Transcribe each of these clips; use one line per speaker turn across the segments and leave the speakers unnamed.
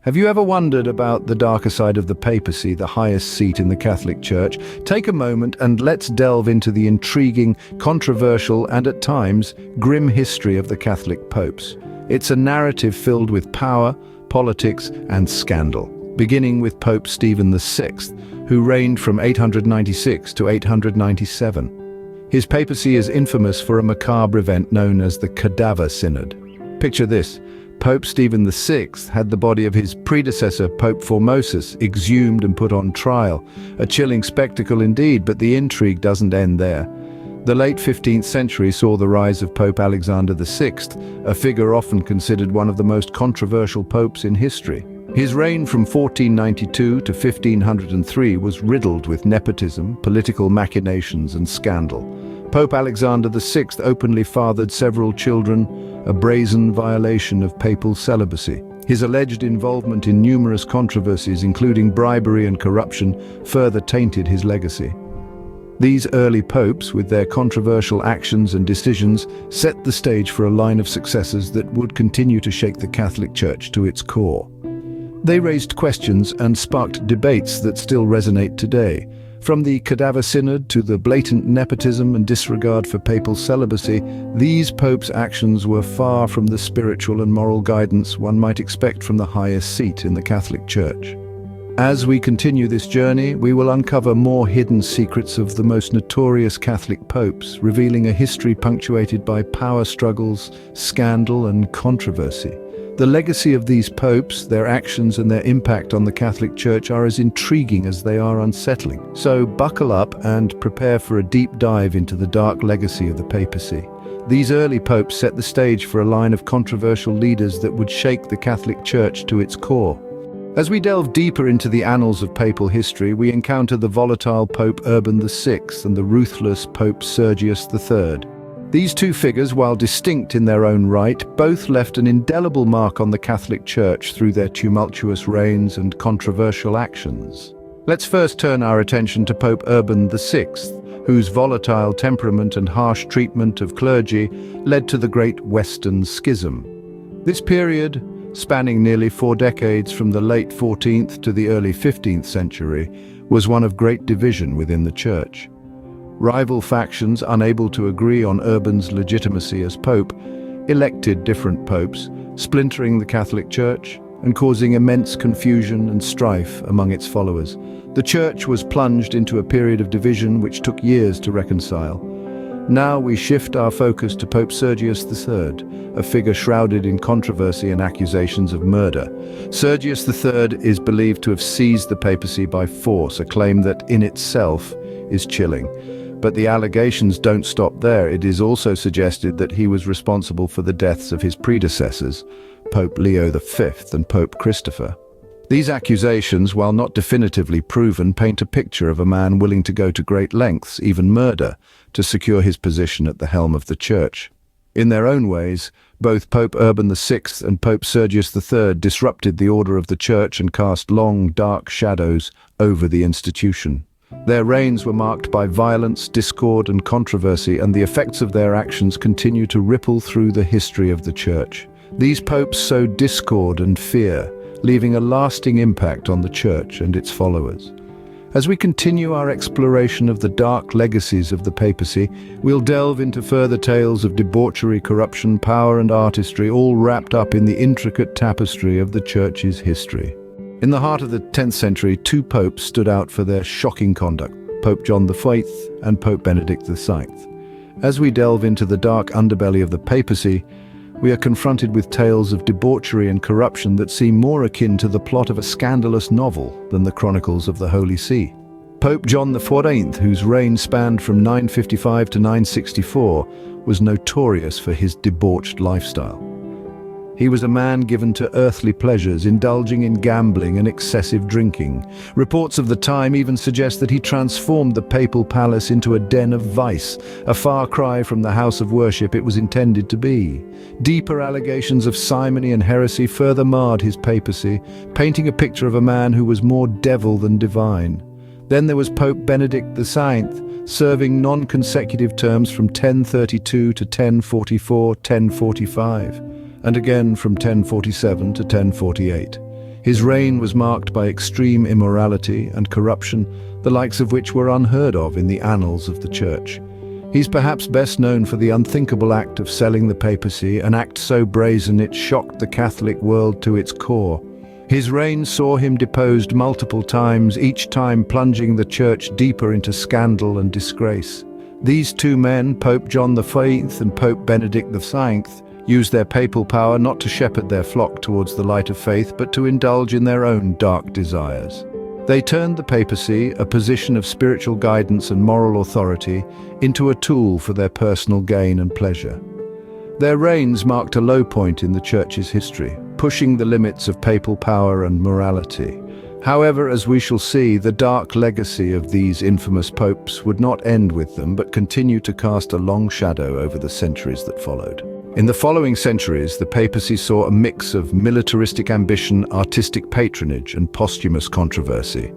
Have you ever wondered about the darker side of the papacy, the highest seat in the Catholic Church? Take a moment and let's delve into the intriguing, controversial, and at times, grim history of the Catholic popes. It's a narrative filled with power, politics, and scandal, beginning with Pope Stephen VI, who reigned from 896 to 897. His papacy is infamous for a macabre event known as the Cadaver Synod. Picture this. Pope Stephen VI had the body of his predecessor, Pope Formosus, exhumed and put on trial. A chilling spectacle indeed, but the intrigue doesn't end there. The late 15th century saw the rise of Pope Alexander VI, a figure often considered one of the most controversial popes in history. His reign from 1492 to 1503 was riddled with nepotism, political machinations, and scandal. Pope Alexander VI openly fathered several children, a brazen violation of papal celibacy. His alleged involvement in numerous controversies, including bribery and corruption, further tainted his legacy. These early popes, with their controversial actions and decisions, set the stage for a line of successors that would continue to shake the Catholic Church to its core. They raised questions and sparked debates that still resonate today. From the Cadaver Synod to the blatant nepotism and disregard for papal celibacy, these popes' actions were far from the spiritual and moral guidance one might expect from the highest seat in the Catholic Church. As we continue this journey, we will uncover more hidden secrets of the most notorious Catholic popes, revealing a history punctuated by power struggles, scandal, and controversy. The legacy of these popes, their actions and their impact on the Catholic Church are as intriguing as they are unsettling. So buckle up and prepare for a deep dive into the dark legacy of the papacy. These early popes set the stage for a line of controversial leaders that would shake the Catholic Church to its core. As we delve deeper into the annals of papal history, we encounter the volatile Pope Urban VI and the ruthless Pope Sergius III. These two figures, while distinct in their own right, both left an indelible mark on the Catholic Church through their tumultuous reigns and controversial actions. Let's first turn our attention to Pope Urban VI, whose volatile temperament and harsh treatment of clergy led to the Great Western Schism. This period, spanning nearly 4 decades from the late 14th to the early 15th century, was one of great division within the Church. Rival factions, unable to agree on Urban's legitimacy as pope, elected different popes, splintering the Catholic Church and causing immense confusion and strife among its followers. The Church was plunged into a period of division which took years to reconcile. Now we shift our focus to Pope Sergius III, a figure shrouded in controversy and accusations of murder. Sergius III is believed to have seized the papacy by force, a claim that in itself is chilling. But the allegations don't stop there. It is also suggested that he was responsible for the deaths of his predecessors, Pope Leo V and Pope Christopher. These accusations, while not definitively proven, paint a picture of a man willing to go to great lengths, even murder, to secure his position at the helm of the Church. In their own ways, both Pope Urban VI and Pope Sergius III disrupted the order of the Church and cast long, dark shadows over the institution. Their reigns were marked by violence, discord, and controversy, and the effects of their actions continue to ripple through the history of the Church. These popes sowed discord and fear, leaving a lasting impact on the Church and its followers. As we continue our exploration of the dark legacies of the papacy, we'll delve into further tales of debauchery, corruption, power, and artistry, all wrapped up in the intricate tapestry of the Church's history. In the heart of the 10th century, 2 popes stood out for their shocking conduct, Pope John V and Pope Benedict XII. As we delve into the dark underbelly of the papacy, we are confronted with tales of debauchery and corruption that seem more akin to the plot of a scandalous novel than the chronicles of the Holy See. Pope John XIV, whose reign spanned from 955 to 964, was notorious for his debauched lifestyle. He was a man given to earthly pleasures, indulging in gambling and excessive drinking. Reports of the time even suggest that he transformed the papal palace into a den of vice, a far cry from the house of worship it was intended to be. Deeper allegations of simony and heresy further marred his papacy, painting a picture of a man who was more devil than divine. Then there was Pope Benedict XII, serving non-consecutive terms from 1032 to 1044, 1045. And again from 1047 to 1048. His reign was marked by extreme immorality and corruption, the likes of which were unheard of in the annals of the Church. He's perhaps best known for the unthinkable act of selling the papacy, an act so brazen it shocked the Catholic world to its core. His reign saw him deposed multiple times, each time plunging the Church deeper into scandal and disgrace. These two men, Pope John V and Pope Benedict XII, used their papal power not to shepherd their flock towards the light of faith, but to indulge in their own dark desires. They turned the papacy, a position of spiritual guidance and moral authority, into a tool for their personal gain and pleasure. Their reigns marked a low point in the Church's history, pushing the limits of papal power and morality. However, as we shall see, the dark legacy of these infamous popes would not end with them, but continue to cast a long shadow over the centuries that followed. In the following centuries, the papacy saw a mix of militaristic ambition, artistic patronage, and posthumous controversy.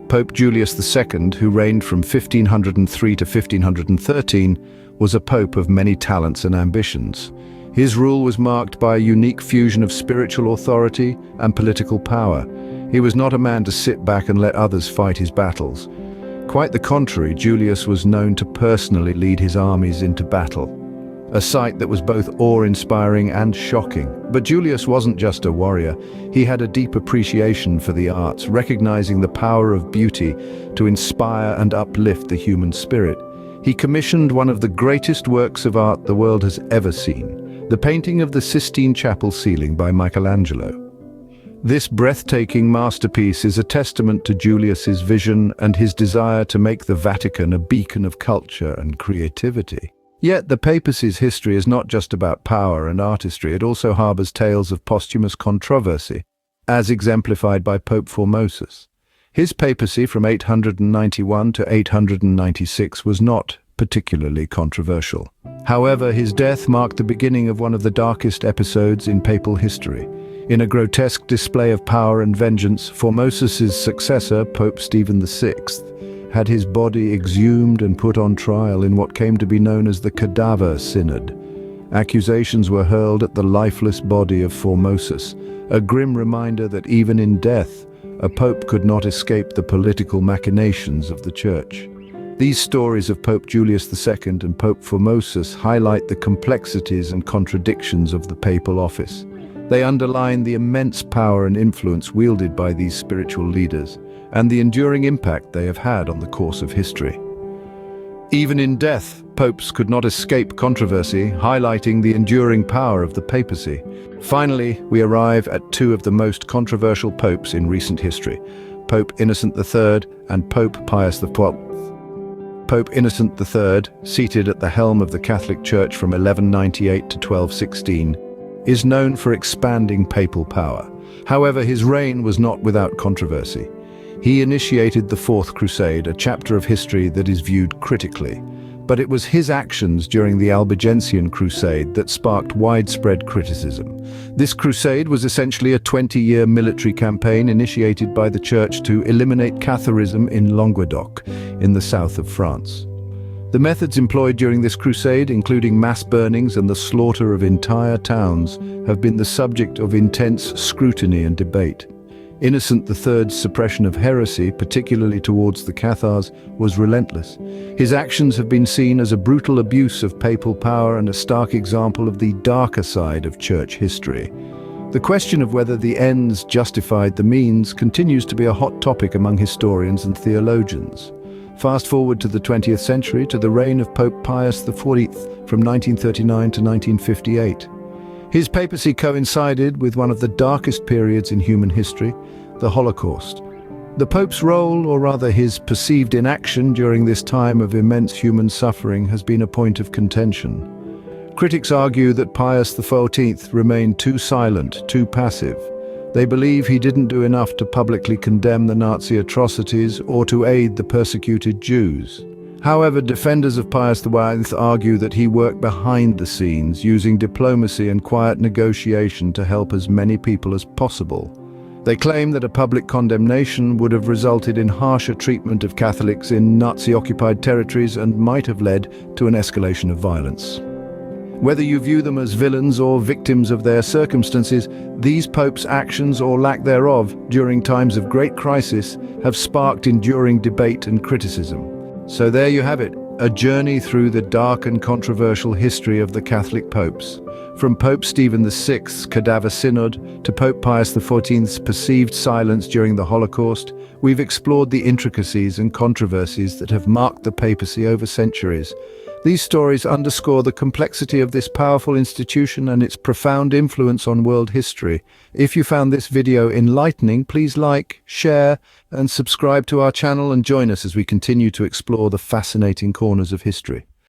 Pope Julius II, who reigned from 1503 to 1513, was a pope of many talents and ambitions. His rule was marked by a unique fusion of spiritual authority and political power. He was not a man to sit back and let others fight his battles. Quite the contrary, Julius was known to personally lead his armies into battle, a sight that was both awe-inspiring and shocking. But Julius wasn't just a warrior. He had a deep appreciation for the arts, recognizing the power of beauty to inspire and uplift the human spirit. He commissioned one of the greatest works of art the world has ever seen, the painting of the Sistine Chapel ceiling by Michelangelo. This breathtaking masterpiece is a testament to Julius's vision and his desire to make the Vatican a beacon of culture and creativity. Yet the papacy's history is not just about power and artistry, it also harbors tales of posthumous controversy, as exemplified by Pope Formosus. His papacy from 891 to 896 was not particularly controversial. However, his death marked the beginning of one of the darkest episodes in papal history. In a grotesque display of power and vengeance, Formosus's successor, Pope Stephen VI, had his body exhumed and put on trial in what came to be known as the Cadaver Synod. Accusations were hurled at the lifeless body of Formosus, a grim reminder that even in death, a pope could not escape the political machinations of the Church. These stories of Pope Julius II and Pope Formosus highlight the complexities and contradictions of the papal office. They underline the immense power and influence wielded by these spiritual leaders, and the enduring impact they have had on the course of history. Even in death, popes could not escape controversy, highlighting the enduring power of the papacy. Finally, we arrive at two of the most controversial popes in recent history, Pope Innocent III and Pope Pius XII. Pope Innocent III, seated at the helm of the Catholic Church from 1198 to 1216, is known for expanding papal power. However, his reign was not without controversy. He initiated the Fourth Crusade, a chapter of history that is viewed critically. But it was his actions during the Albigensian Crusade that sparked widespread criticism. This crusade was essentially a 20-year military campaign initiated by the Church to eliminate Catharism in Languedoc, in the south of France. The methods employed during this crusade, including mass burnings and the slaughter of entire towns, have been the subject of intense scrutiny and debate. Innocent III's suppression of heresy, particularly towards the Cathars, was relentless. His actions have been seen as a brutal abuse of papal power and a stark example of the darker side of Church history. The question of whether the ends justified the means continues to be a hot topic among historians and theologians. Fast forward to the 20th century, to the reign of Pope Pius XIV from 1939 to 1958. His papacy coincided with one of the darkest periods in human history, the Holocaust. The Pope's role, or rather his perceived inaction during this time of immense human suffering, has been a point of contention. Critics argue that Pius XIV remained too silent, too passive. They believe he didn't do enough to publicly condemn the Nazi atrocities or to aid the persecuted Jews. However, defenders of Pius XIV argue that he worked behind the scenes, using diplomacy and quiet negotiation to help as many people as possible. They claim that a public condemnation would have resulted in harsher treatment of Catholics in Nazi-occupied territories and might have led to an escalation of violence. Whether you view them as villains or victims of their circumstances, these popes' actions or lack thereof during times of great crisis have sparked enduring debate and criticism. So there you have it, a journey through the dark and controversial history of the Catholic popes. From Pope Stephen VI's Cadaver Synod to Pope Pius XIV's perceived silence during the Holocaust, we've explored the intricacies and controversies that have marked the papacy over centuries. These stories underscore the complexity of this powerful institution and its profound influence on world history. If you found this video enlightening, please like, share, and subscribe to our channel and join us as we continue to explore the fascinating corners of history.